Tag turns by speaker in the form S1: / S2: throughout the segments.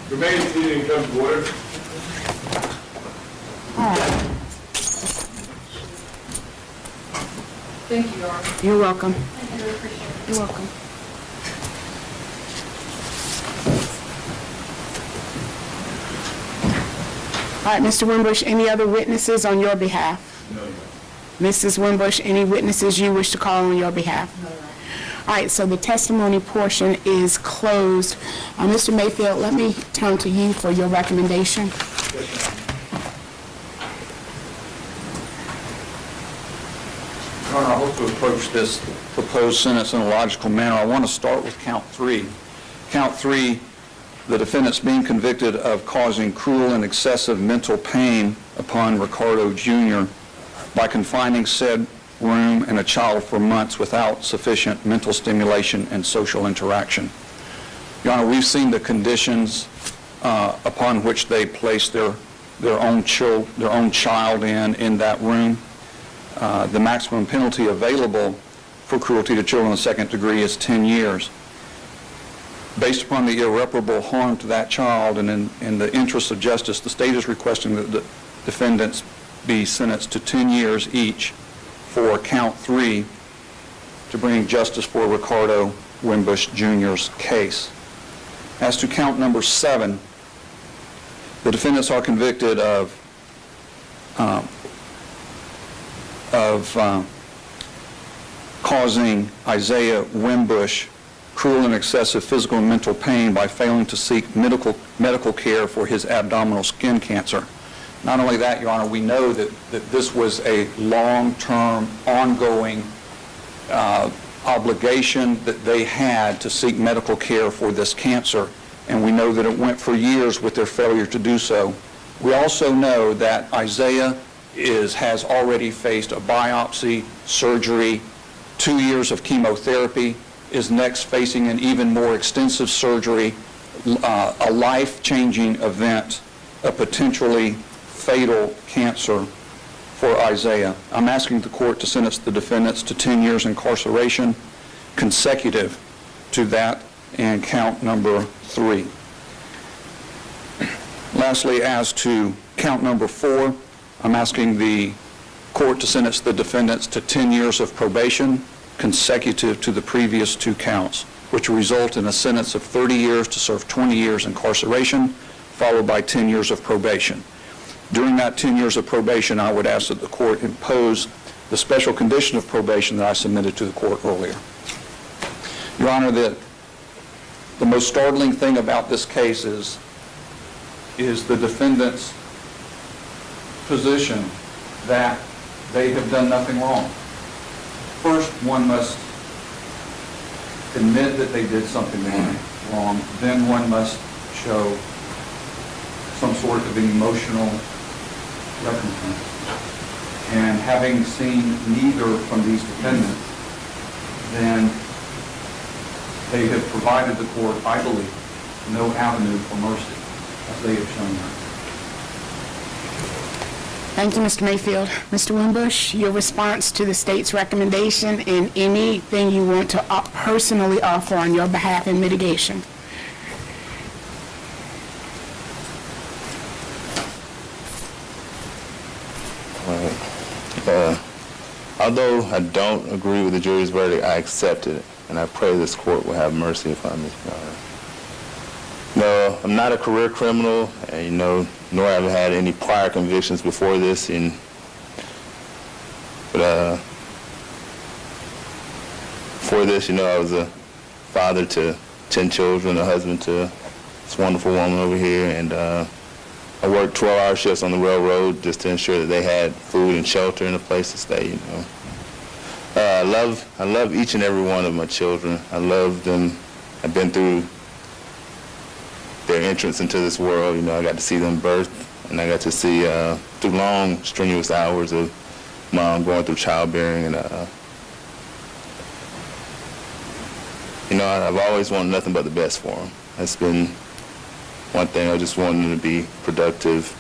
S1: Remain seated and come to order.
S2: Thank you, Your Honor.
S3: You're welcome.
S2: I do appreciate it.
S3: You're welcome. All right, Mr. Wimbush, any other witnesses on your behalf?
S1: No, Your Honor.
S3: Mrs. Wimbush, any witnesses you wish to call on your behalf?
S2: No, Your Honor.
S3: All right, so the testimony portion is closed. Mr. Mayfield, let me turn to you for your recommendation.
S4: Your Honor, I hope to approach this proposed sentence in a logical manner. I want to start with count 3. Count 3, the defendant's being convicted of causing cruel and excessive mental pain upon Ricardo Jr. by confining said room and a child for months without sufficient mental stimulation and social interaction. Your Honor, we've seen the conditions upon which they place their own child in that room. The maximum penalty available for cruelty to children in the second degree is 10 years. Based upon the irreparable harm to that child and in the interest of justice, the state is requesting that the defendants be sentenced to 10 years each for count 3 to bring justice for Ricardo Wimbush Jr.'s case. As to count number 7, the defendants are convicted of causing Isaiah Wimbush cruel and excessive physical and mental pain by failing to seek medical care for his abdominal skin cancer. Not only that, Your Honor, we know that this was a long-term, ongoing obligation that they had to seek medical care for this cancer, and we know that it went for years with their failure to do so. We also know that Isaiah has already faced a biopsy, surgery, 2 years of chemotherapy, is next facing an even more extensive surgery, a life-changing event, a potentially fatal cancer for Isaiah. I'm asking the court to sentence the defendants to 10 years incarceration consecutive to that and count number 3. Lastly, as to count number 4, I'm asking the court to sentence the defendants to 10 years of probation consecutive to the previous 2 counts, which will result in a sentence of 30 years to serve 20 years incarceration, followed by 10 years of probation. During that 10 years of probation, I would ask that the court impose the special condition of probation that I submitted to the court earlier. Your Honor, the most startling thing about this case is the defendant's position that they have done nothing wrong. First, one must admit that they did something wrong. Then one must show some sort of emotional recompense. And having seen neither from these defendants, then they have provided the court, I believe, no avenue for mercy, as they have shown that.
S3: Thank you, Mr. Mayfield. Mr. Wimbush, your response to the state's recommendation and anything you want to personally offer on your behalf in mitigation.
S5: Although I don't agree with the jury's verdict, I accept it, and I pray this court will have mercy upon me. No, I'm not a career criminal, and, nor have I had any prior convictions before this. But before this, I was a father to 10 children, a husband to this wonderful woman over here, and I worked 12-hour shifts on the railroad just to ensure that they had food and shelter and a place to stay. I love each and every one of my children. I love them. I've been through their entrance into this world. I got to see them birth, and I got to see through long, strenuous hours of mom going through childbearing, and I've always wanted nothing but the best for them. That's been one thing, I just want them to be productive,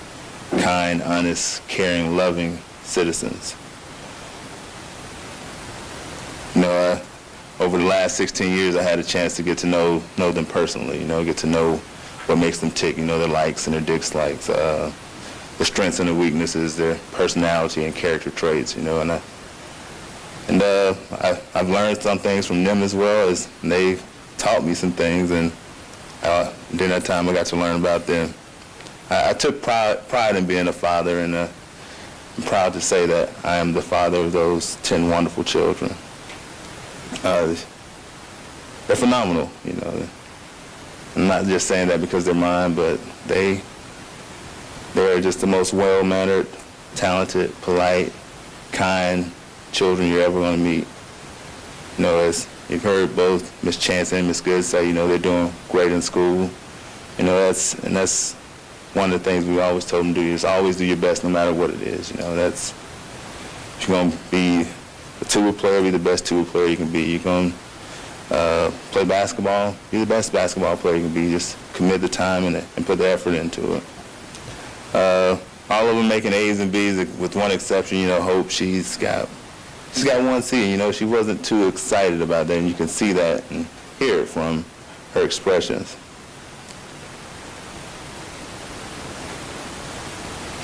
S5: kind, honest, caring, loving citizens. You know, over the last 16 years, I had a chance to get to know them personally, you know, get to know what makes them tick, you know, their likes and their dislikes, their strengths and their weaknesses, their personality and character traits, you know, and I've learned some things from them as well as they've taught me some things, and during that time I got to learn about them. I took pride in being a father, and I'm proud to say that I am the father of those 10 wonderful children. They're phenomenal, you know. I'm not just saying that because they're mine, but they're just the most well-mannered, talented, polite, kind children you're ever going to meet. You know, as you've heard both Ms. Chance and Ms. Good say, you know, they're doing great in school. You know, that's one of the things we always told them to do, is always do your best no matter what it is. You know, that's, if you're going to be a tuba player, be the best tuba player you can be. You're going to play basketball, be the best basketball player you can be. Just commit the time and put the effort into it. All of them making A's and B's, with one exception. You know, Hope, she's got 1 C. You know, she wasn't too excited about that, and you can see that and hear it from her expressions.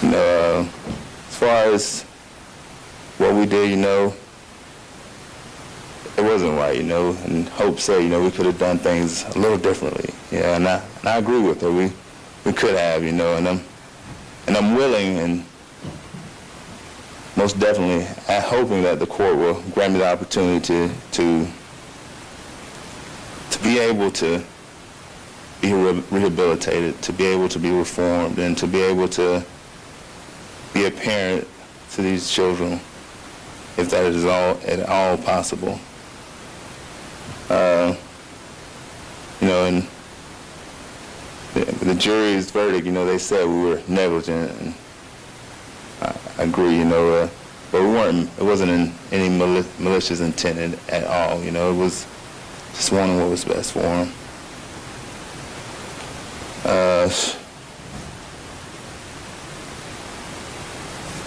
S5: You know, as far as what we did, you know, it wasn't right, you know, and Hope said, you know, we could have done things a little differently. Yeah, and I agree with her. We could have, you know, and I'm willing and most definitely hoping that the court will grant me the opportunity to be able to be rehabilitated, to be able to be reformed, and to be able to be a parent to these children, if that is at all possible. You know, and the jury's verdict, you know, they said we were negligent, and I agree, you know, but we weren't. It wasn't in any malicious intent at all. You know, it was just wanting what was best for them.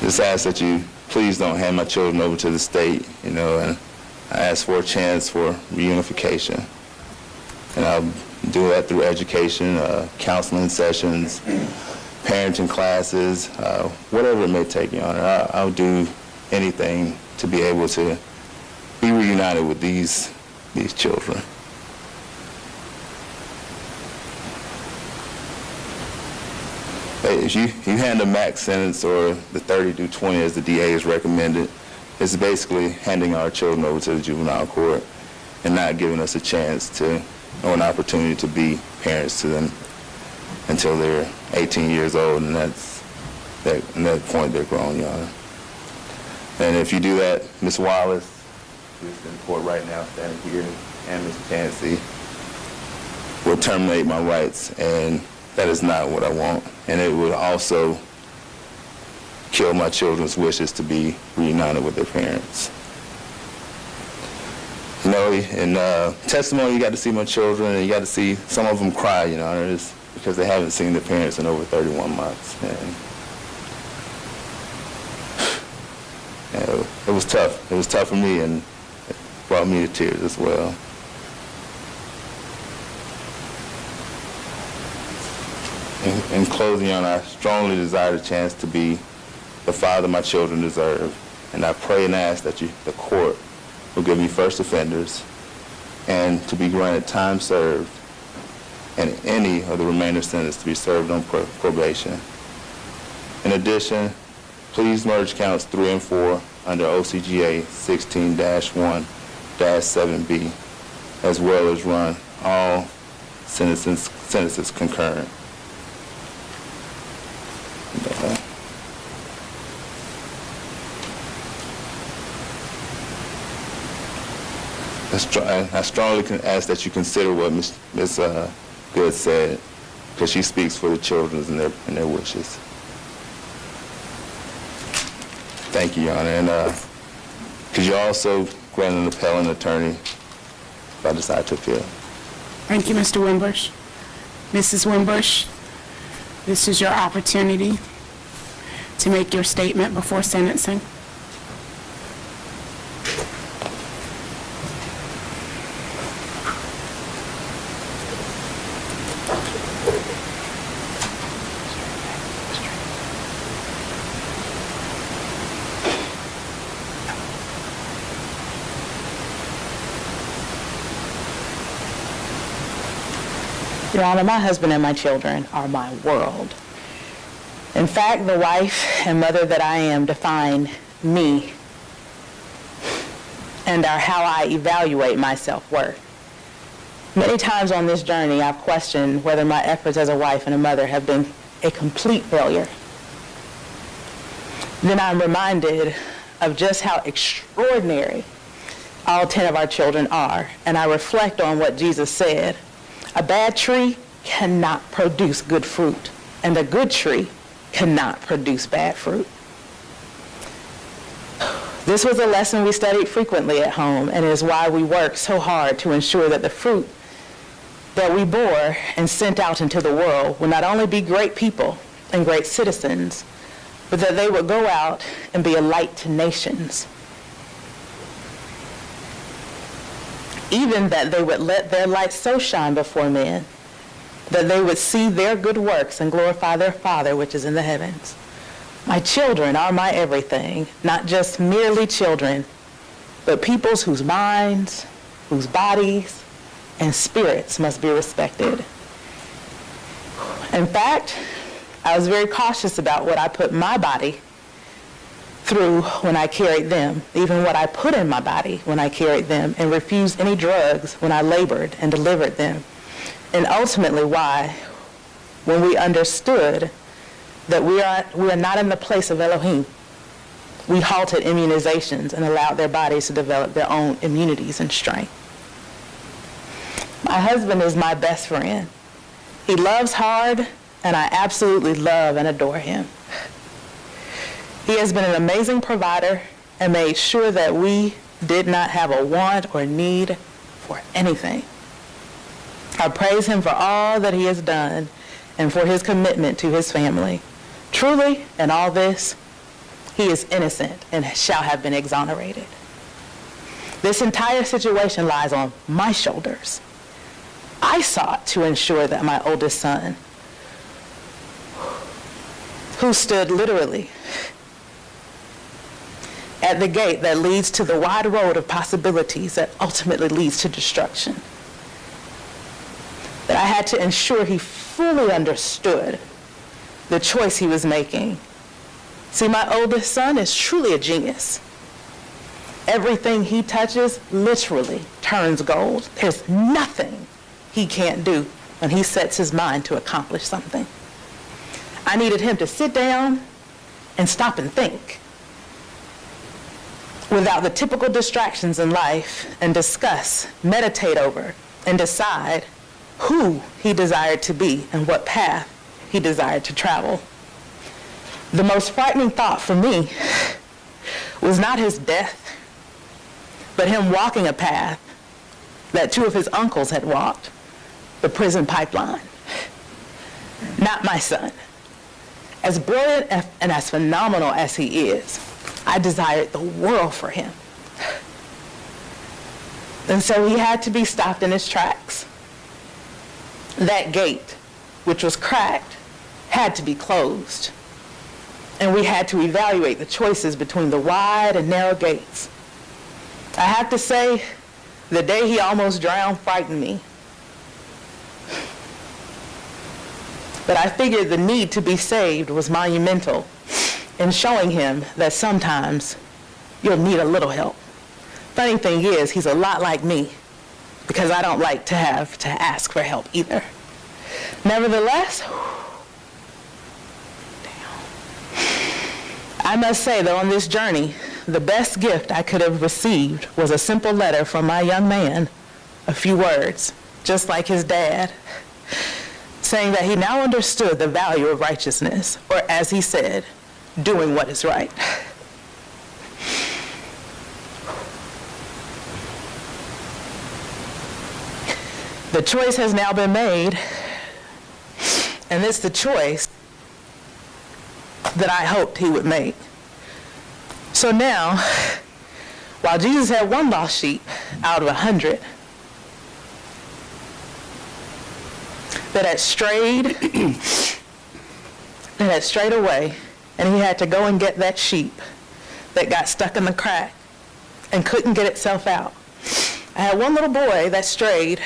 S5: Just ask that you please don't hand my children over to the state, you know, and I ask for a chance for reunification. And I'll do that through education, counseling sessions, parenting classes, whatever it may take, Your Honor. I'll do anything to be able to be reunited with these children. If you hand a max sentence, or the 30 to 20 as the DA has recommended, it's basically handing our children over to the juvenile court and not giving us a chance to, or an opportunity to be parents to them until they're 18 years old, and at that point they're grown, Your Honor. And if you do that, Ms. Wallace, who's in court right now, standing here, and Ms. Chancey, will terminate my rights, and that is not what I want. And it would also kill my children's wishes to be reunited with their parents. You know, in testimony, you got to see my children, and you got to see some of them cry, you know, it's because they haven't seen their parents in over 31 months. And it was tough. It was tough for me, and it brought me to tears as well. In closing, Your Honor, I strongly desire the chance to be the father my children deserve, and I pray and ask that the court will give me first offenders and to be granted time served and any of the remainder sentence to be served on probation. In addition, please merge counts 3 and 4 under OCGA 16-1-7B, as well as run all sentences concurrent. I strongly ask that you consider what Ms. Good said, because she speaks for the children and their wishes. Thank you, Your Honor. And could you also grant an appellant attorney if I decide to appeal?
S3: Thank you, Mr. Wimbush. Mrs. Wimbush, This is your opportunity to make your statement before sentencing.
S6: Your Honor, my husband and my children are my world. In fact, the wife and mother that I am define me and are how I evaluate my self-worth. Many times on this journey, I've questioned whether my efforts as a wife and a mother have been a complete failure. Then I'm reminded of just how extraordinary all 10 of our children are, and I reflect on what Jesus said. A bad tree cannot produce good fruit, and a good tree cannot produce bad fruit. This was a lesson we studied frequently at home, and is why we work so hard to ensure that the fruit that we bore and sent out into the world will not only be great people and great citizens, but that they would go out and be a light to nations. Even that they would let their light so shine before men that they would see their good works and glorify their Father which is in the heavens. My children are my everything, not just merely children, but peoples whose minds, whose bodies, and spirits must be respected. In fact, I was very cautious about what I put my body through when I carried them, even what I put in my body when I carried them, and refused any drugs when I labored and delivered them. And ultimately why, when we understood that we are not in the place of Elohim, we halted immunizations and allowed their bodies to develop their own immunities and strength. My husband is my best friend. He loves hard, and I absolutely love and adore him. He has been an amazing provider and made sure that we did not have a want or need for anything. I praise him for all that he has done and for his commitment to his family. Truly, in all this, he is innocent and shall have been exonerated. This entire situation lies on my shoulders. I sought to ensure that my oldest son, who stood literally at the gate that leads to the wide road of possibilities that ultimately leads to destruction, that I had to ensure he fully understood the choice he was making. See, my oldest son is truly a genius. Everything he touches literally turns gold. There's nothing he can't do when he sets his mind to accomplish something. I needed him to sit down and stop and think without the typical distractions in life and discuss, meditate over, and decide who he desired to be and what path he desired to travel. The most frightening thought for me was not his death, but him walking a path that 2 of his uncles had walked, the prison pipeline. Not my son. As brilliant and as phenomenal as he is, I desired the world for him. And so he had to be stopped in his tracks. That gate, which was cracked, had to be closed. And we had to evaluate the choices between the wide and narrow gates. I have to say, the day he almost drowned frightened me. But I figured the need to be saved was monumental in showing him that sometimes you'll need a little help. Funny thing is, he's a lot like me, because I don't like to have to ask for help either. Nevertheless, I must say that on this journey, the best gift I could have received was a simple letter from my young man, a few words, just like his dad, saying that he now understood the value of righteousness, or as he said, doing what is right. The choice has now been made, and it's the choice that I hoped he would make. So now, while Jesus had one lost sheep out of 100 that had strayed away, and he had to go and get that sheep that got stuck in the crack and couldn't get itself out. I had one little boy that strayed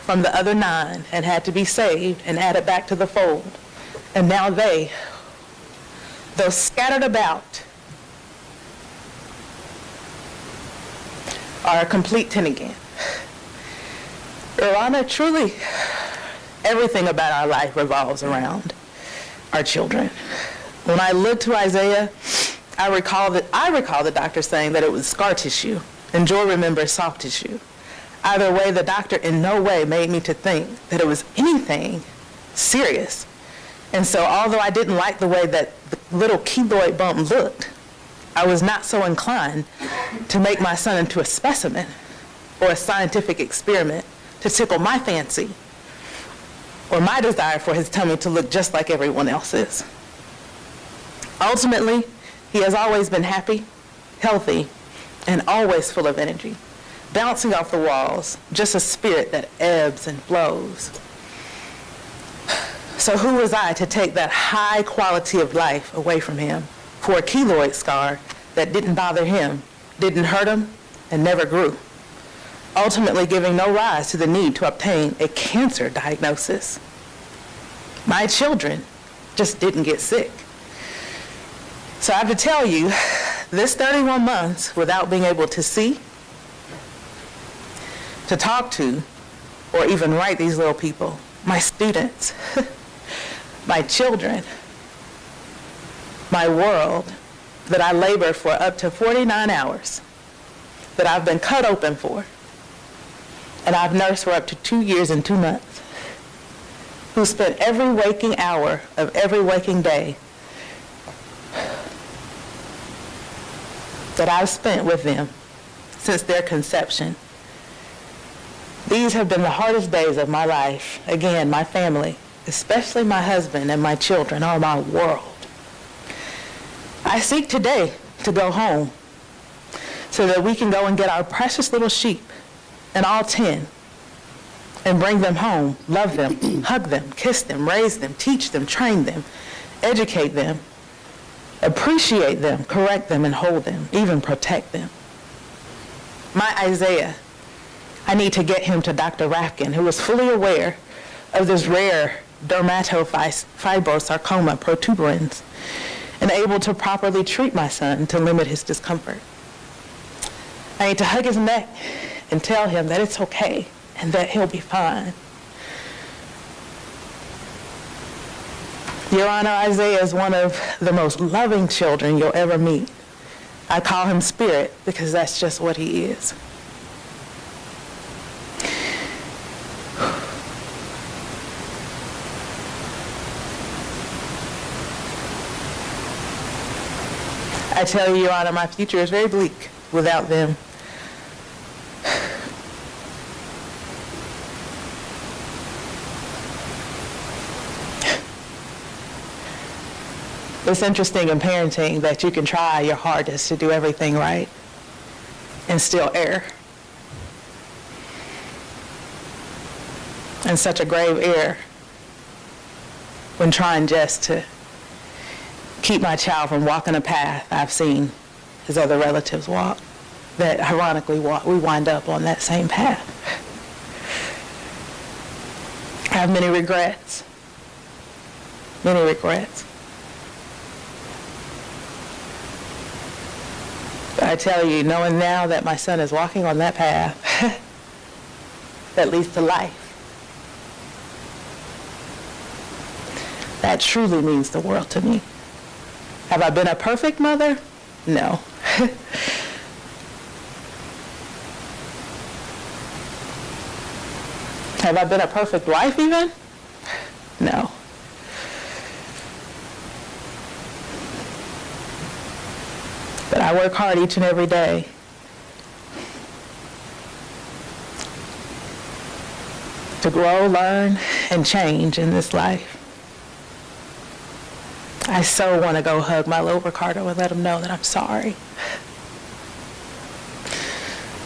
S6: from the other 9 and had to be saved and added back to the fold. And now they, though scattered about, are a complete 10 again. Your Honor, truly, everything about our life revolves around our children. When I look to Isaiah, I recall the doctor saying that it was scar tissue, and Joy remembers soft tissue. Either way, the doctor in no way made me to think that it was anything serious. And so although I didn't like the way that the little keloid bump looked, I was not so inclined to make my son into a specimen or a scientific experiment to tickle my fancy or my desire for his tummy to look just like everyone else's. Ultimately, he has always been happy, healthy, and always full of energy, bouncing off the walls, just a spirit that ebbs and flows. So who was I to take that high quality of life away from him for a keloid scar that didn't bother him, didn't hurt him, and never grew, ultimately giving no rise to the need to obtain a cancer diagnosis? My children just didn't get sick. So I have to tell you, this 31 months without being able to see, to talk to, or even write these little people, my students, my children, my world, that I labored for up to 49 hours, that I've been cut open for, and I've nursed for up to 2 years and 2 months, who spent every waking hour of every waking day that I've spent with them since their conception. These have been the hardest days of my life. Again, my family, especially my husband and my children, are my world. I seek today to go home so that we can go and get our precious little sheep, and all 10, and bring them home, love them, hug them, kiss them, raise them, teach them, train them, educate them, appreciate them, correct them, and hold them, even protect them. My Isaiah, I need to get him to Dr. Rafkin, who is fully aware of this rare dermatofibrosarcoma protuberans and able to properly treat my son to limit his discomfort. I need to hug his neck and tell him that it's okay and that he'll be fine. Your Honor, Isaiah is one of the most loving children you'll ever meet. I call him Spirit because that's just what he is. I tell you, Your Honor, my future is very bleak without them. It's interesting in parenting that you can try your hardest to do everything right and still err. And such a grave error when trying just to keep my child from walking a path I've seen his other relatives walk, that ironically we wind up on that same path. I have many regrets. Many regrets. But I tell you, knowing now that my son is walking on that path that leads to life, that truly means the world to me. Have I been a perfect mother? No. Have I been a perfect wife even? No. But I work hard each and every day to grow, learn, and change in this life. I so want to go hug my little Ricardo and let him know that I'm sorry.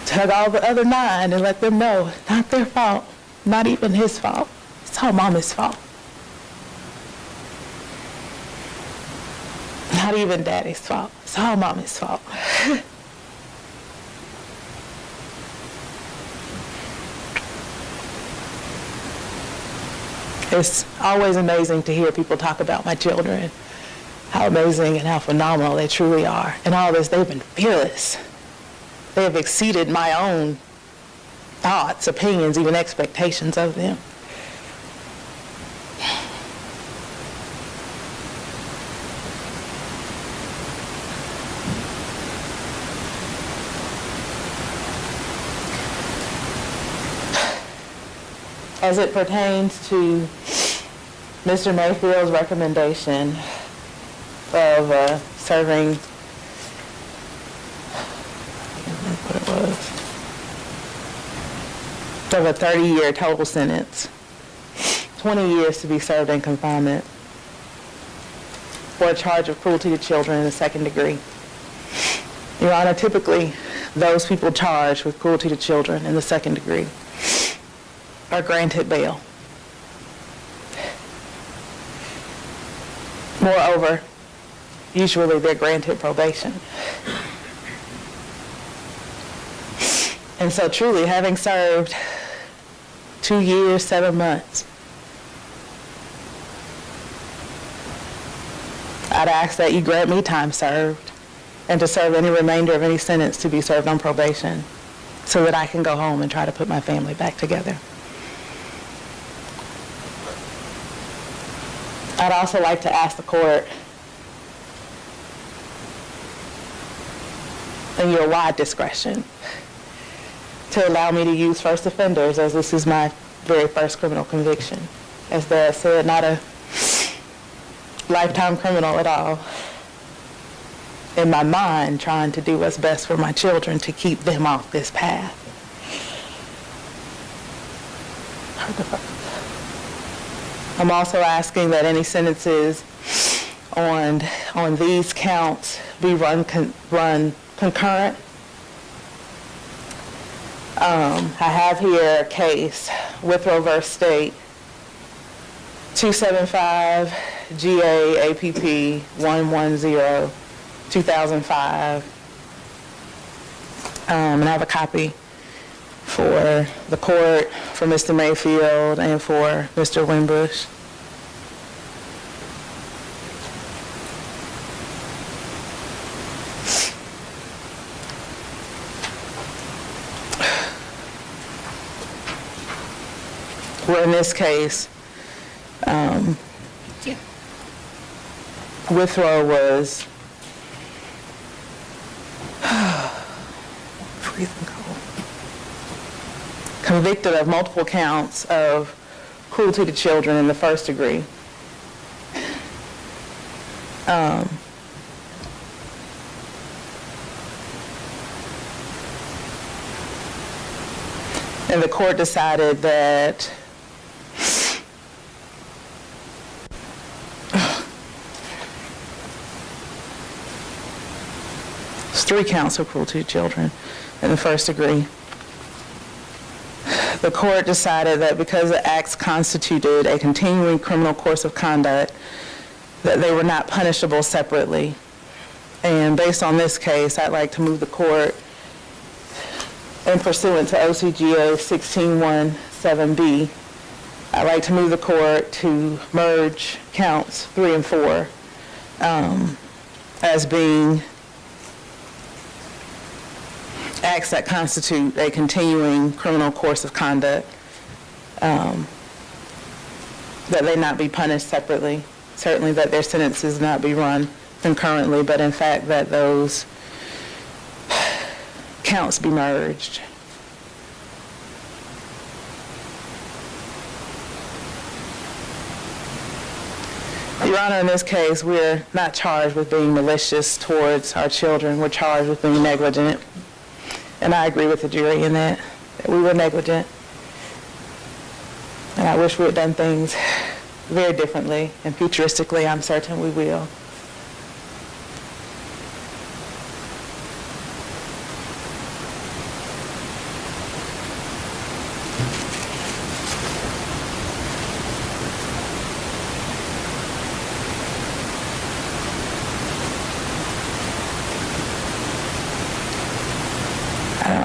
S6: To hug all the other 9 and let them know, not their fault, not even his fault. It's all Mama's fault. Not even Daddy's fault. It's all Mama's fault. It's always amazing to hear people talk about my children, how amazing and how phenomenal they truly are. And all this, they've been fearless. They have exceeded my own thoughts, opinions, even expectations of them. As it pertains to Mr. Mayfield's recommendation of serving, what it was, of a 30-year total sentence, 20 years to be served in confinement for a charge of cruelty to children in the 2nd degree. Your Honor, typically those people charged with cruelty to children in the 2nd degree are granted bail. Moreover, usually they're granted probation. And so truly, having served 2 years, 7 months, I'd ask that you grant me time served and to serve any remainder of any sentence to be served on probation so that I can go home and try to put my family back together. I'd also like to ask the court, in your wide discretion, to allow me to use first offenders, as this is my very first criminal conviction. As Dad said, not a lifetime criminal at all. In my mind, trying to do what's best for my children to keep them off this path. I'm also asking that any sentences on these counts be run concurrent. I have here a case, Withrow v. State, 275 GA APP 110 2005. And I have a copy for the court, for Mr. Mayfield, and for Mr. Wimbush. Where in this case, Withrow was freezing cold. Convicted of multiple counts of cruelty to children in the 1st degree. And the court decided that it's 3 counts of cruelty to children in the 1st degree. The court decided that because the acts constituted a continuing criminal course of conduct, that they were not punishable separately. And based on this case, I'd like to move the court, in pursuant to OCGA 1617B, I'd like to move the court to merge counts 3 and 4 as being acts that constitute a continuing criminal course of conduct, that they not be punished separately. Certainly that their sentences not be run concurrently, but in fact that those counts be merged. Your Honor, in this case, we're not charged with being malicious towards our children. We're charged with being negligent. And I agree with the jury in that we were negligent. And I wish we had done things very differently, and futuristically, I'm certain we will.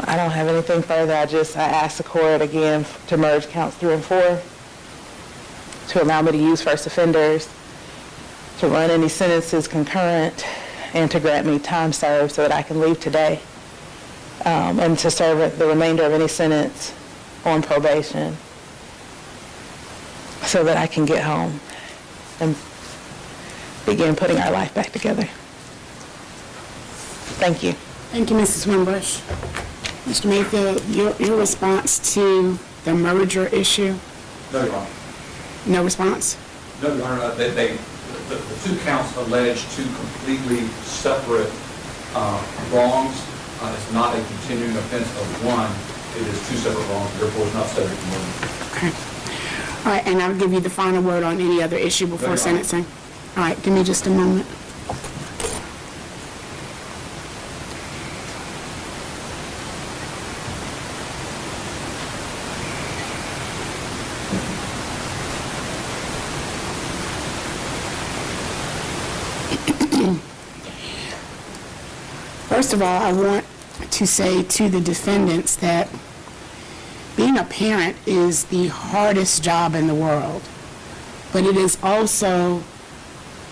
S6: I don't have anything further. I ask the court again to merge counts 3 and 4, to allow me to use first offenders, to run any sentences concurrent, and to grant me time served so that I can leave today, and to serve the remainder of any sentence on probation so that I can get home and begin putting our life back together. Thank you.
S3: Thank you, Mrs. Wimbush. Mr. Mayfield, your response to the merger issue?
S4: No, Your Honor.
S3: No response?
S4: No, Your Honor, the two counts allege two completely separate wrongs. It's not a continuing offense of one. It is two separate wrongs, therefore it's not subject to merger.
S3: Okay. All right, and I'll give you the final word on any other issue before
S4: Your Honor.
S3: sentencing. All right, give me just a moment. First of all, I want to say to the defendants that being a parent is the hardest job in the world, but it is also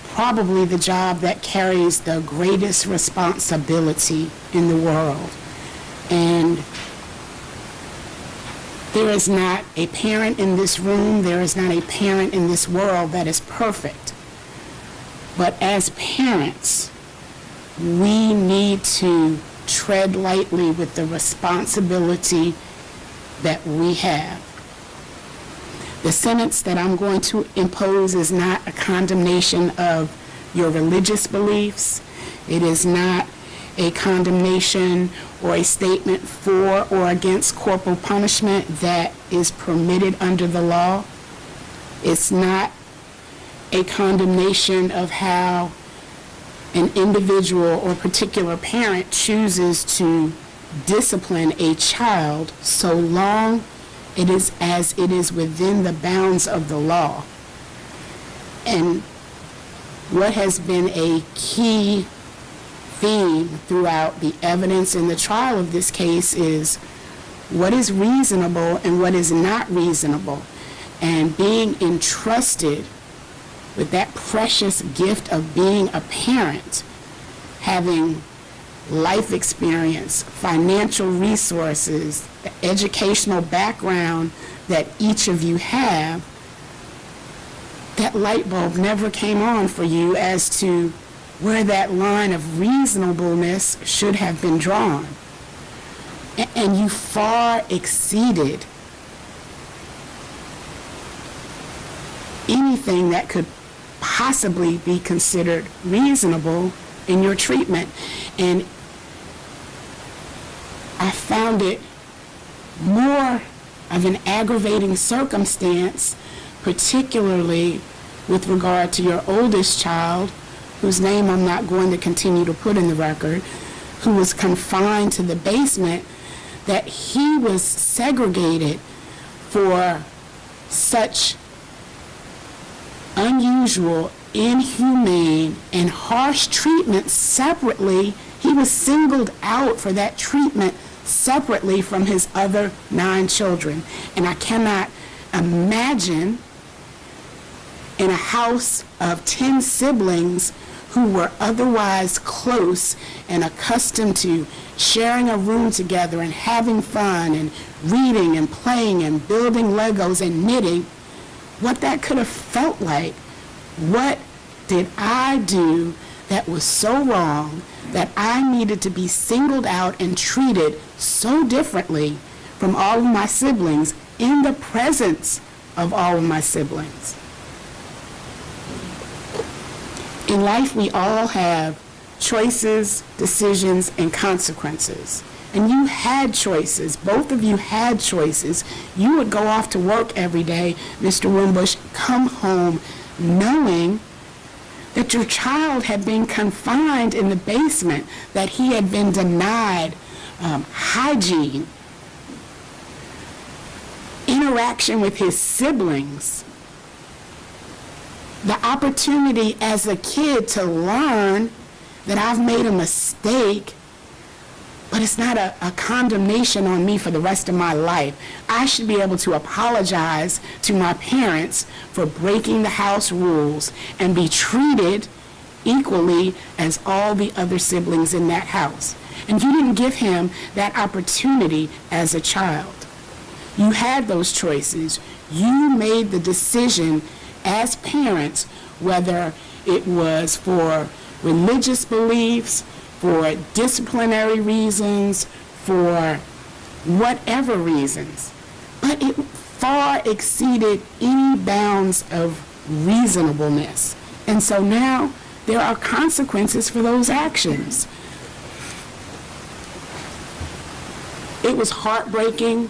S3: probably the job that carries the greatest responsibility in the world. And there is not a parent in this room, there is not a parent in this world that is perfect. But as parents, we need to tread lightly with the responsibility that we have. The sentence that I'm going to impose is not a condemnation of your religious beliefs. It is not a condemnation or a statement for or against corporal punishment that is permitted under the law. It's not a condemnation of how an individual or particular parent chooses to discipline a child so long it is as it is within the bounds of the law. And what has been a key theme throughout the evidence in the trial of this case is what is reasonable and what is not reasonable. And being entrusted with that precious gift of being a parent, having life experience, financial resources, the educational background that each of you have, that light bulb never came on for you as to where that line of reasonableness should have been drawn. And you far exceeded anything that could possibly be considered reasonable in your treatment. And I found it more of an aggravating circumstance, particularly with regard to your oldest child, whose name I'm not going to continue to put in the record, who was confined to the basement, that he was segregated for such unusual, inhumane, and harsh treatment separately. He was singled out for that treatment separately from his other 9 children. And I cannot imagine in a house of 10 siblings who were otherwise close and accustomed to sharing a room together and having fun and reading and playing and building Legos and knitting, what that could have felt like. What did I do that was so wrong that I needed to be singled out and treated so differently from all of my siblings in the presence of all of my siblings? In life, we all have choices, decisions, and consequences. and you had choices, both of you had choices, you would go off to work every day, Mr. Wimbush, come home knowing that your child had been confined in the basement, that he had been denied hygiene, interaction with his siblings, the opportunity as a kid to learn that I've made a mistake, but it's not a condemnation on me for the rest of my life. I should be able to apologize to my parents for breaking the house rules and be treated equally as all the other siblings in that house. And you didn't give him that opportunity as a child. You had those choices. You made the decision as parents, whether it was for religious beliefs, for disciplinary reasons, for whatever reasons. But it far exceeded any bounds of reasonableness. And so now there are consequences for those actions. It was heartbreaking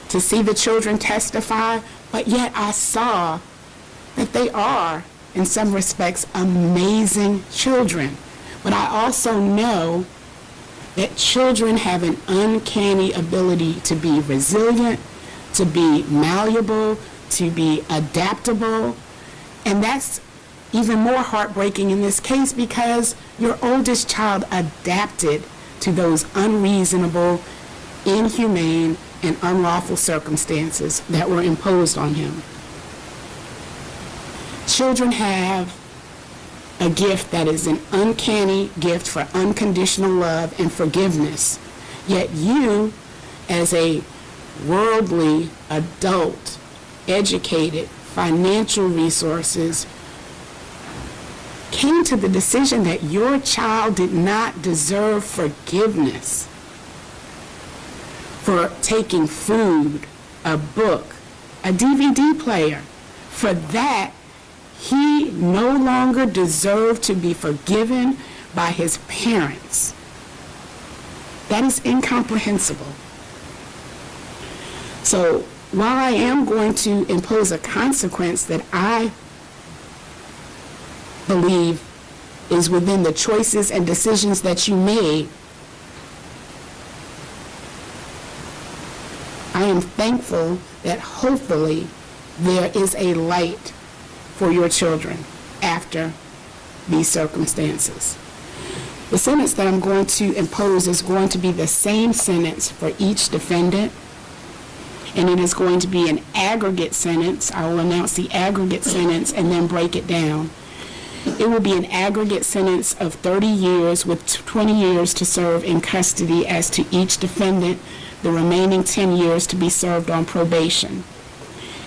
S3: to see the children testify, but yet I saw that they are, in some respects, amazing children. But I also know that children have an uncanny ability to be resilient, to be malleable, to be adaptable. And that's even more heartbreaking in this case because your oldest child adapted to those unreasonable, inhumane, and unlawful circumstances that were imposed on him. Children have a gift that is an uncanny gift for unconditional love and forgiveness. Yet you, as a worldly, adult, educated, financial resources, came to the decision that your child did not deserve forgiveness for taking food, a book, a DVD player. For that, he no longer deserved to be forgiven by his parents. That is incomprehensible. So while I am going to impose a consequence that I believe is within the choices and decisions that you made, I am thankful that hopefully there is a light for your children after these circumstances. The sentence that I'm going to impose is going to be the same sentence for each defendant, and it is going to be an aggregate sentence. I will announce the aggregate sentence and then break it down. It will be an aggregate sentence of 30 years with 20 years to serve in custody as to each defendant, the remaining 10 years to be served on probation.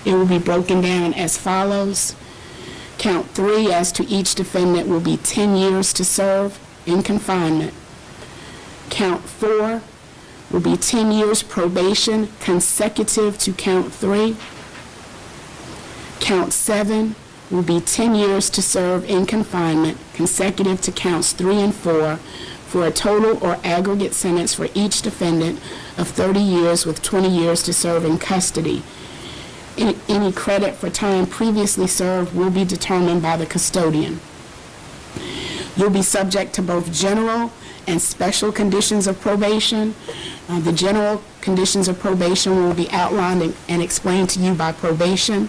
S3: It will be broken down as follows. Count 3 as to each defendant will be 10 years to serve in confinement. Count 4 will be 10 years probation consecutive to count 3. Count 7 will be 10 years to serve in confinement consecutive to counts 3 and 4 for a total or aggregate sentence for each defendant of 30 years with 20 years to serve in custody. Any credit for time previously served will be determined by the custodian. You'll be subject to both general and special conditions of probation. The general conditions of probation will be outlined and explained to you by probation.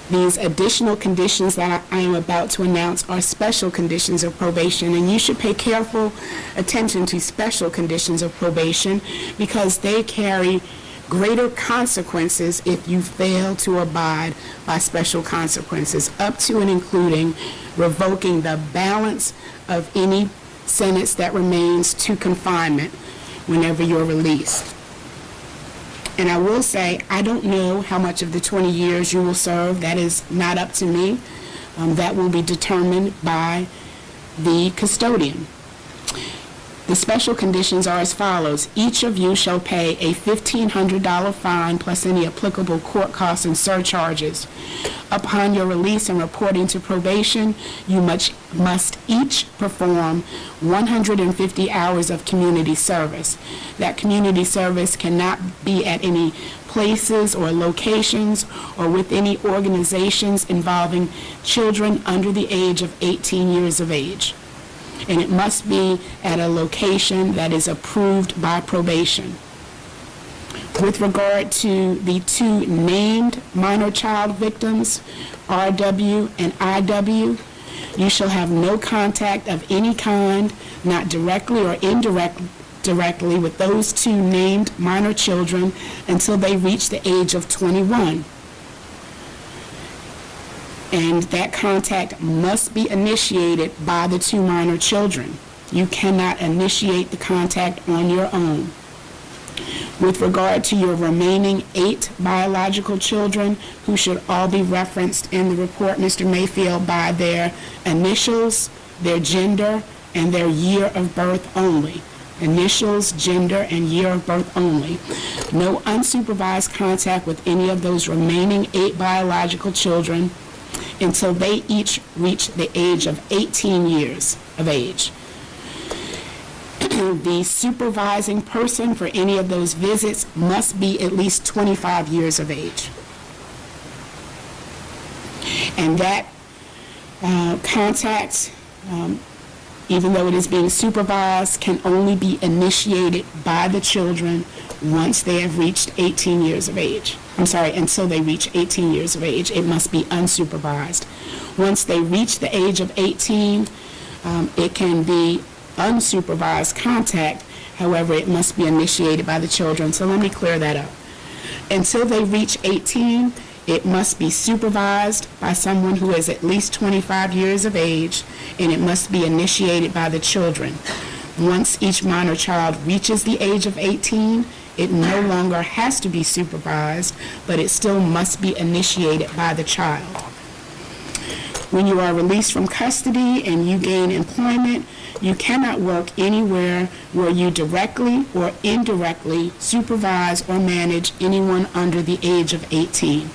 S3: These additional conditions that I am about to announce are special conditions of probation, and you should pay careful attention to special conditions of probation because they carry greater consequences if you fail to abide by special consequences, up to and including revoking the balance of any sentence that remains to confinement whenever you're released. And I will say, I don't know how much of the 20 years you will serve. That is not up to me. That will be determined by the custodian. The special conditions are as follows. Each of you shall pay a $1,500 fine plus any applicable court costs and surcharges. Upon your release and reporting to probation, you must each perform 150 hours of community service. That community service cannot be at any places or locations or with any organizations involving children under the age of 18 years of age. And it must be at a location that is approved by probation. With regard to the two named minor child victims, RW and IW, you shall have no contact of any kind, not directly or indirectly with those two named minor children until they reach the age of 21. And that contact must be initiated by the two minor children. You cannot initiate the contact on your own. With regard to your remaining 8 biological children, who should all be referenced in the report, Mr. Mayfield, by their initials, their gender, and their year of birth only. Initials, gender, and year of birth only. No unsupervised contact with any of those remaining 8 biological children until they each reach the age of 18 years of age. The supervising person for any of those visits must be at least 25 years of age. And that contact, even though it is being supervised, can only be initiated by the children once they have reached 18 years of age. Until they reach 18 years of age. It must be unsupervised. Once they reach the age of 18, it can be unsupervised contact. However, it must be initiated by the children. So let me clear that up. Until they reach 18, it must be supervised by someone who is at least 25 years of age, and it must be initiated by the children. Once each minor child reaches the age of 18, it no longer has to be supervised, but it still must be initiated by the child. When you are released from custody and you gain employment, you cannot work anywhere where you directly or indirectly supervise or manage anyone under the age of 18.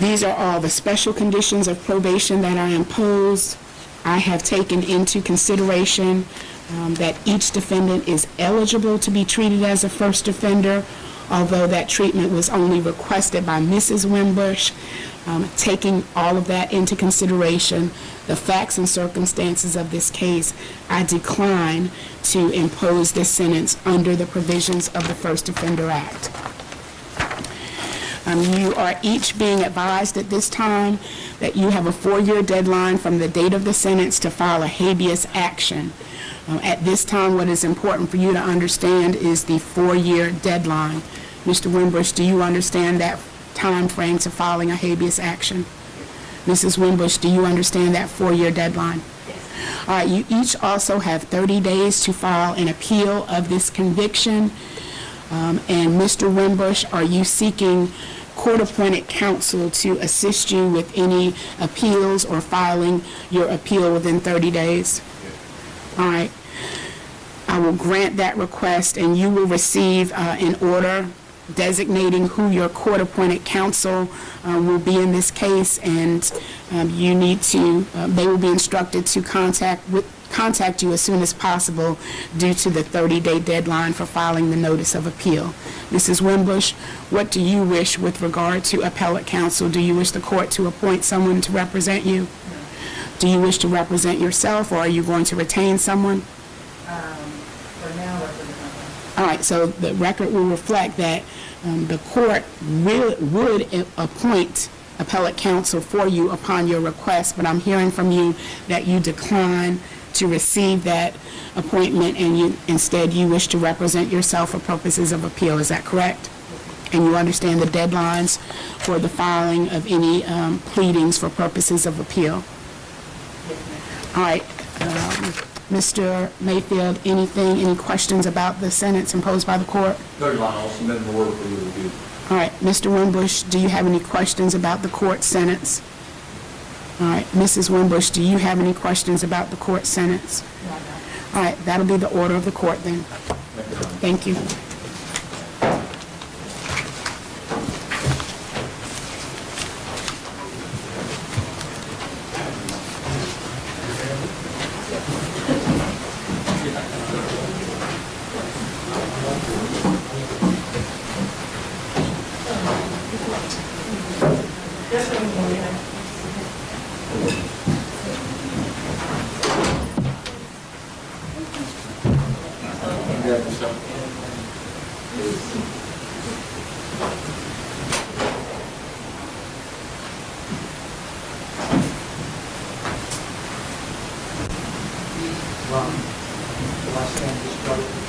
S3: These are all the special conditions of probation that are imposed. I have taken into consideration that each defendant is eligible to be treated as a first offender, although that treatment was only requested by Mrs. Wimbush. Taking all of that into consideration, the facts and circumstances of this case, I decline to impose this sentence under the provisions of the First Offender Act. You are each being advised at this time that you have a 4-year deadline from the date of the sentence to file a habeas action. At this time, what is important for you to understand is the 4-year deadline. Mr. Wimbush, do you understand that time frame to filing a habeas action? Mrs. Wimbush, do you understand that 4-year deadline? Yes. All right, you each also have 30 days to file an appeal of this conviction. And Mr. Wimbush, are you seeking court-appointed counsel to assist you with any appeals or filing your appeal within 30 days? All right. I will grant that request, and you will receive an order designating who your court-appointed counsel will be in this case, and you need to, they will be instructed to contact you as soon as possible due to the 30-day deadline for filing the notice of appeal. Mrs. Wimbush, what do you wish with regard to appellate counsel? Do you wish the court to appoint someone to represent you? Do you wish to represent yourself, or are you going to retain someone?
S2: For now,
S3: All right, so the record will reflect that the court would appoint appellate counsel for you upon your request, but I'm hearing from you that you decline to receive that appointment, and instead you wish to represent yourself for purposes of appeal. Is that correct? And you understand the deadlines for the filing of any pleadings for purposes of appeal? All right. Mr. Mayfield, any questions about the sentence imposed by the court?
S1: No, Your Honor, I'll submit an order for your review.
S3: All right. Mr. Wimbush, do you have any questions about the court sentence? All right, Mrs. Wimbush, do you have any questions about the court sentence? All right, that'll be the order of the court then. Thank you.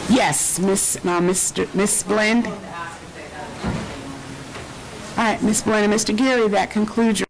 S3: Yes, Miss Blend. All right, Miss Blend and Mr. Geary, that concludes your